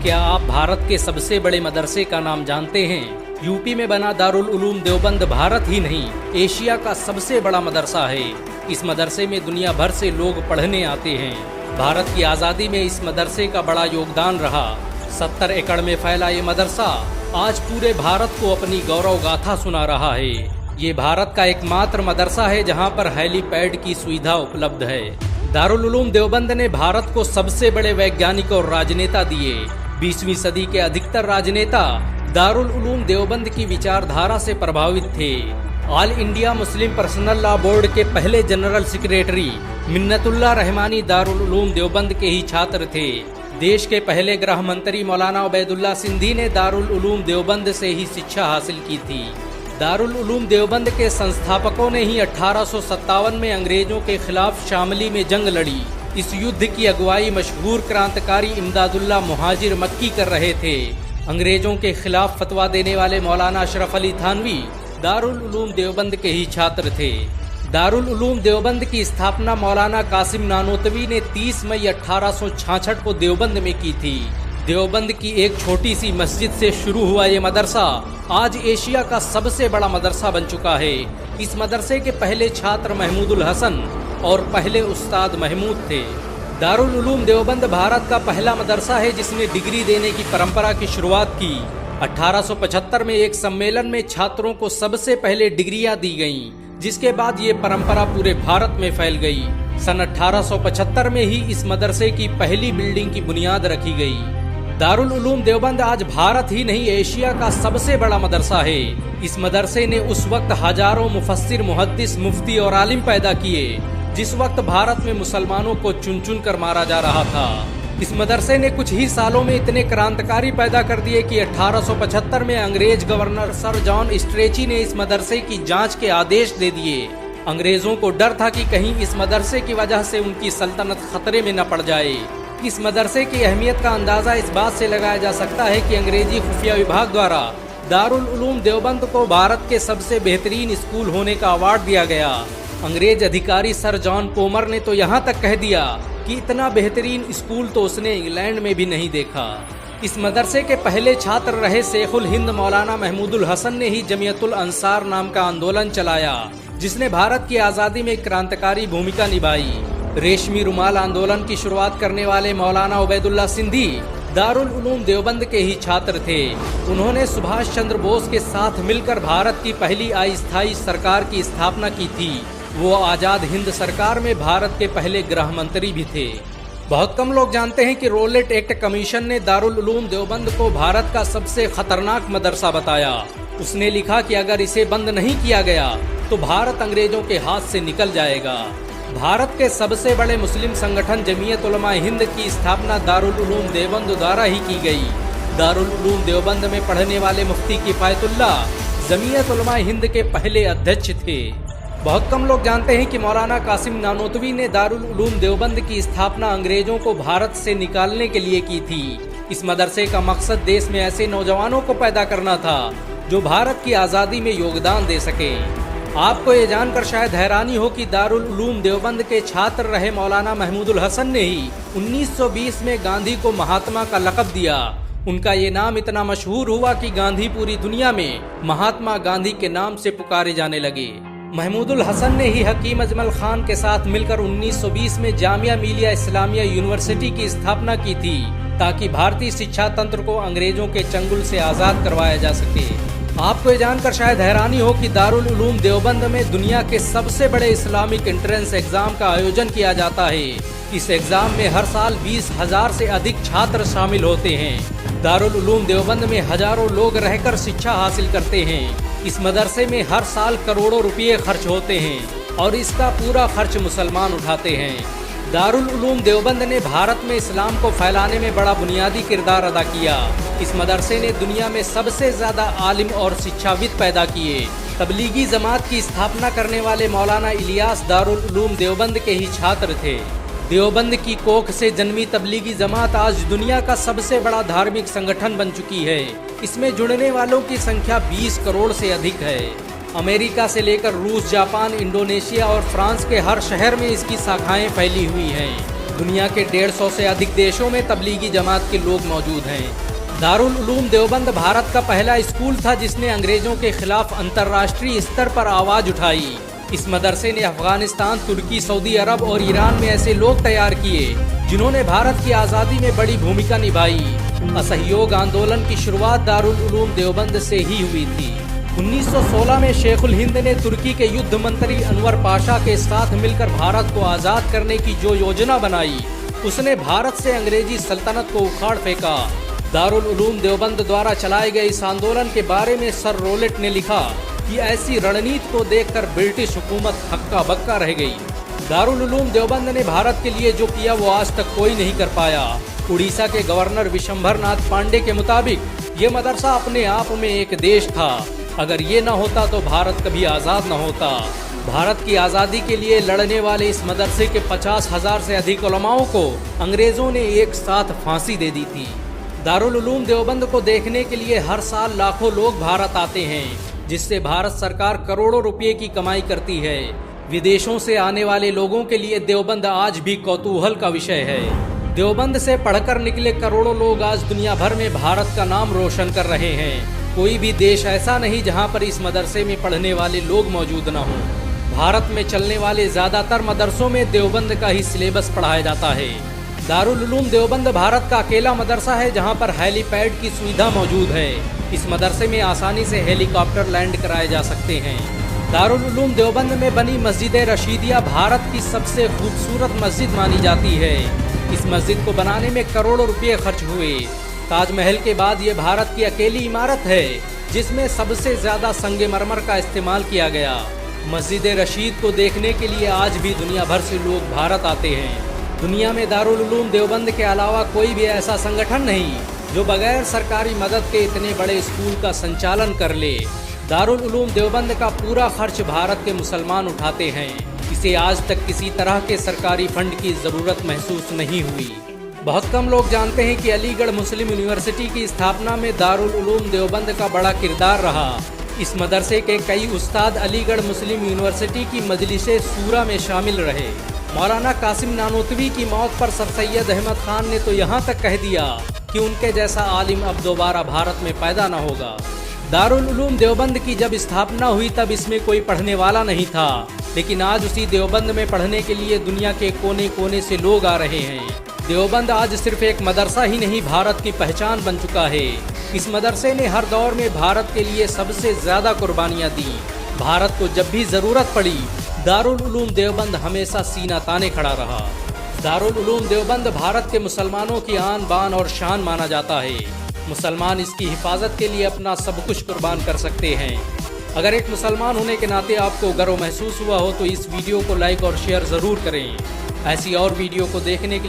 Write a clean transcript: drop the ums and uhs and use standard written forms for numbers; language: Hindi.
क्या आप भारत के सबसे बड़े मदरसे का नाम जानते हैं? यूपी में बना दारुल उलूम देवबंद भारत ही नहीं, एशिया का सबसे बड़ा मदरसा है। इस मदरसे में दुनिया भर से लोग पढ़ने आते हैं। भारत की आज़ादी में इस मदरसे का बड़ा योगदान रहा। 70 एकड़ में फैला ये मदरसा आज पूरे भारत को अपनी गौरव गाथा सुना रहा है। ये भारत का एकमात्र मदरसा है जहाँ पर हेलीपैड की सुविधा उपलब्ध है। दारुल उलूम देवबंद ने भारत को सबसे बड़े वैज्ञानिक और राजनेता दिए। 20वीं सदी के अधिकतर राजनेता दारुल उलूम देवबंद की विचारधारा से प्रभावित थे। All India Muslim personal law board के पहले जनरल सेक्रेटरी मिन्नतुल्लाह रहमानी दारुल उलूम देवबंद के ही छात्र थे। देश के पहले गृह मंत्री मौलाना उबैदुल्लाह सिंधी ने दारुल उलूम देवबंद से ही शिक्षा हासिल की थी। दारुल उलूम देवबंद के संस्थापकों ने ही 1857 में अंग्रेजों के खिलाफ शामली में जंग लड़ी। इस युद्ध की अगुवाई मशहूर क्रांतिकारी इमदादुल्लाह मुहाजिर मक्की कर रहे थे। अंग्रेजों के खिलाफ फतवा देने वाले मौलाना अशरफ अली थानवी दारुल उलूम देवबंद के ही छात्र थे। दारुल उलूम देवबंद की स्थापना मौलाना कासिम नानोतवी ने 30 मई 1866 को देवबंद में की थी। देवबंद की एक छोटी सी मस्जिद से शुरू हुआ ये मदरसा आज एशिया का सबसे बड़ा मदरसा बन चुका है। इस मदरसे के पहले छात्र महमूदुल हसन और पहले उस्ताद महमूद थे। दारुल उलूम देवबंद भारत का पहला मदरसा है जिसने डिग्री देने की परंपरा की शुरुआत की। 1875 में एक सम्मेलन में छात्रों को सबसे पहले डिग्रियां दी गईं, जिसके बाद ये परंपरा पूरे भारत में फैल गई। सन 1875 में ही इस मदरसे की पहली बिल्डिंग की बुनियाद रखी गई। दारुल उलूम देवबंद आज भारत ही नहीं एशिया का सबसे बड़ा मदरसा है। इस मदरसे ने उस वक्त हजारों मुफस्सिर, मुहद्दिस, मुफ्ती और आलिम पैदा किए जिस वक्त भारत में मुसलमानों को चुन चुन कर मारा जा रहा था। इस मदरसे ने कुछ ही सालों में इतने क्रांतिकारी पैदा कर दिए कि 1875 में अंग्रेज गवर्नर सर जॉन स्ट्रेची ने इस मदरसे की जांच के आदेश दे दिए। अंग्रेजों को डर था कि कहीं इस मदरसे की वजह से उनकी सल्तनत खतरे में न पड़ जाए। इस मदरसे की अहमियत का अंदाजा इस बात से लगाया जा सकता है कि अंग्रेजी खुफिया विभाग द्वारा दारुल उलूम देवबंद को भारत के सबसे बेहतरीन स्कूल होने का अवार्ड दिया गया। अंग्रेज अधिकारी सर जॉन पोमर ने तो यहाँ तक कह दिया कि इतना बेहतरीन स्कूल तो उसने इंग्लैंड में भी नहीं देखा। इस मदरसे के पहले छात्र रहे शेखुल हिंद मौलाना महमूदुल हसन ने ही जमियतुल अंसार नाम का आंदोलन चलाया, जिसने भारत की आज़ादी में क्रांतिकारी भूमिका निभाई। रेशमी रुमाल आंदोलन की शुरुआत करने वाले मौलाना उबैदुल्लाह सिंधी दारुल उलूम देवबंद के ही छात्र थे। उन्होंने सुभाष चंद्र बोस के साथ मिलकर भारत की पहली अस्थायी सरकार की स्थापना की थी। वो आज़ाद हिंद सरकार में भारत के पहले गृह मंत्री भी थे। बहुत कम लोग जानते हैं कि रोलेट एक्ट कमीशन ने दारुल उलूम देवबंद को भारत का सबसे खतरनाक मदरसा बताया। उसने लिखा कि अगर इसे बंद नहीं किया गया तो भारत अंग्रेजों के हाथ से निकल जाएगा। भारत के सबसे बड़े मुस्लिम संगठन जमीयत उलमा हिंद की स्थापना दारुल उलूम देवबंद द्वारा ही की गई। दारुल उलूम देवबंद में पढ़ने वाले मुफ्ती किफायतुल्लाह जमीयत उलमा हिंद के पहले अध्यक्ष थे। बहुत कम लोग जानते हैं कि मौलाना कासिम नानोतवी ने दारुल उलूम देवबंद की स्थापना अंग्रेजों को भारत से निकालने के लिए की थी। इस मदरसे का मकसद देश में ऐसे नौजवानों को पैदा करना था जो भारत की आज़ादी में योगदान दे सके। आपको ये जानकर शायद हैरानी हो कि दारुल उलूम देवबंद के छात्र रहे मौलाना महमूदुल हसन ने ही 1920 में गांधी को महात्मा का लक़ब दिया। उनका ये नाम इतना मशहूर हुआ कि गांधी पूरी दुनिया में महात्मा गांधी के नाम से पुकारे जाने लगे। महमूदुल हसन ने ही हकीम अजमल खान के साथ मिलकर 1920 में जामिया मिलिया इस्लामिया यूनिवर्सिटी की स्थापना की थी, ताकि भारतीय शिक्षा तंत्र को अंग्रेजों के चंगुल से आज़ाद करवाया जा सके। आपको ये जानकर शायद हैरानी हो कि दारुल उलूम देवबंद में दुनिया के सबसे बड़े इस्लामिक एंट्रेंस एग्जाम का आयोजन किया जाता है। इस एग्जाम में हर साल 20,000 से अधिक छात्र शामिल होते हैं। दारुल उलूम देवबंद में हजारों लोग रहकर शिक्षा हासिल करते हैं। इस मदरसे में हर साल करोड़ों रुपये खर्च होते हैं और इसका पूरा खर्च मुसलमान उठाते हैं। दारुल उलूम देवबंद ने भारत में इस्लाम को फैलाने में बड़ा बुनियादी किरदार अदा किया। इस मदरसे ने दुनिया में सबसे ज़्यादा आलिम और शिक्षाविद पैदा किए। तबलीगी जमात की स्थापना करने वाले मौलाना इलियास दारुल उलूम देवबंद के ही छात्र थे। देवबंद की कोख से जन्मी तबलीगी जमात आज दुनिया का सबसे बड़ा धार्मिक संगठन बन चुकी है। इसमें जुड़ने वालों की संख्या 20 करोड़ से अधिक है। अमेरिका से लेकर रूस, जापान, इंडोनेशिया और फ्रांस के हर शहर में इसकी शाखाएं फैली हुई हैं। दुनिया के 150 से अधिक देशों में तबलीगी जमात के लोग मौजूद हैं। दारुल उलूम देवबंद भारत का पहला स्कूल था जिसने अंग्रेजों के खिलाफ अंतर्राष्ट्रीय स्तर पर आवाज उठाई। इस मदरसे ने अफगानिस्तान, तुर्की, सऊदी अरब और ईरान में ऐसे लोग तैयार किए जिन्होंने भारत की आज़ादी में बड़ी भूमिका निभाई। असहयोग आंदोलन की शुरुआत दारुल उलूम देवबंद से ही हुई थी। 1916 में शेखुल हिंद ने तुर्की के युद्ध मंत्री अनवर पाशा के साथ मिलकर भारत को आज़ाद करने की जो योजना बनाई, उसने भारत से अंग्रेजी सल्तनत को उखाड़ फेंका। दारुल उलूम देवबंद द्वारा चलाए गए इस आंदोलन के बारे में सर रोलेट ने लिखा कि ऐसी रणनीति को देखकर ब्रिटिश हुकूमत हक्का बक्का रह गई। दारुल उलूम देवबंद ने भारत के लिए जो किया वो आज तक कोई नहीं कर पाया। उड़ीसा के गवर्नर विशंभर नाथ पांडे के मुताबिक ये मदरसा अपने आप में एक देश था। अगर ये न होता तो भारत कभी आज़ाद न होता। भारत की आज़ादी के लिए लड़ने वाले इस मदरसे के 50,000 से अधिक उलमाओं को अंग्रेज़ों ने एक साथ फांसी दे दी थी। दारुल उलूम देवबंद को देखने के लिए हर साल लाखों लोग भारत आते हैं, जिससे भारत सरकार करोड़ों रुपये की कमाई करती है। विदेशों से आने वाले लोगों के लिए देवबंद आज भी कौतूहल का विषय है। देवबंद से पढ़कर निकले करोड़ों लोग आज दुनिया भर में भारत का नाम रोशन कर रहे हैं। कोई भी देश ऐसा नहीं जहां पर इस मदरसे में पढ़ने वाले लोग मौजूद न हों। भारत में चलने वाले ज़्यादातर मदरसों में देवबंद का ही सिलेबस पढ़ाया जाता है। दारुल उलूम देवबंद भारत का अकेला मदरसा है जहां पर हेलीपैड की सुविधा मौजूद है। इस मदरसे में आसानी से हेलीकॉप्टर लैंड कराए जा सकते हैं। दारुल उलूम देवबंद में बनी मस्जिद रशीदिया भारत की सबसे खूबसूरत मस्जिद मानी जाती है। इस मस्जिद को बनाने में करोड़ों रुपये खर्च हुए। ताजमहल के बाद ये भारत की अकेली इमारत है जिसमें सबसे ज्यादा संगमरमर का इस्तेमाल किया गया। मस्जिद रशीद को देखने के लिए आज भी दुनिया भर से लोग भारत आते हैं। दुनिया में दारुल उलूम देवबंद के अलावा कोई भी ऐसा संगठन नहीं जो बगैर सरकारी मदद के इतने बड़े स्कूल का संचालन कर ले। दारुल उलूम देवबंद का पूरा खर्च भारत के मुसलमान उठाते हैं। इसे आज तक किसी तरह के सरकारी फंड की ज़रूरत महसूस नहीं हुई। बहुत कम लोग जानते हैं कि अलीगढ़ मुस्लिम यूनिवर्सिटी की स्थापना में दारुल उलूम देवबंद का बड़ा किरदार रहा। इस मदरसे के कई उस्ताद अलीगढ़ मुस्लिम यूनिवर्सिटी की मजलिसे सूरा में शामिल रहे। मौलाना कासिम नानोतवी की मौत पर सर सैयद अहमद खान ने तो यहाँ तक कह दिया कि उनके जैसा आलिम अब दोबारा भारत में पैदा न होगा। दारुल उलूम देवबंद की जब स्थापना हुई तब इसमें कोई पढ़ने वाला नहीं था, लेकिन आज उसी देवबंद में पढ़ने के लिए दुनिया के कोने कोने से लोग आ रहे हैं। देवबंद आज सिर्फ एक मदरसा ही नहीं, भारत की पहचान बन चुका है। इस मदरसे ने हर दौर में भारत के लिए सबसे ज्यादा कुर्बानियां दी। भारत को जब भी जरूरत पड़ी दारुल उलूम देवबंद हमेशा सीना ताने खड़ा रहा। दारुल उलूम देवबंद भारत के मुसलमानों की आन बान और शान माना जाता है। मुसलमान इसकी हिफाजत के लिए अपना सब कुछ कुर्बान कर सकते हैं। अगर एक मुसलमान होने के नाते आपको गर्व महसूस हुआ हो तो इस वीडियो को लाइक और शेयर ज़रूर करें। ऐसी और वीडियो को देखने के लिए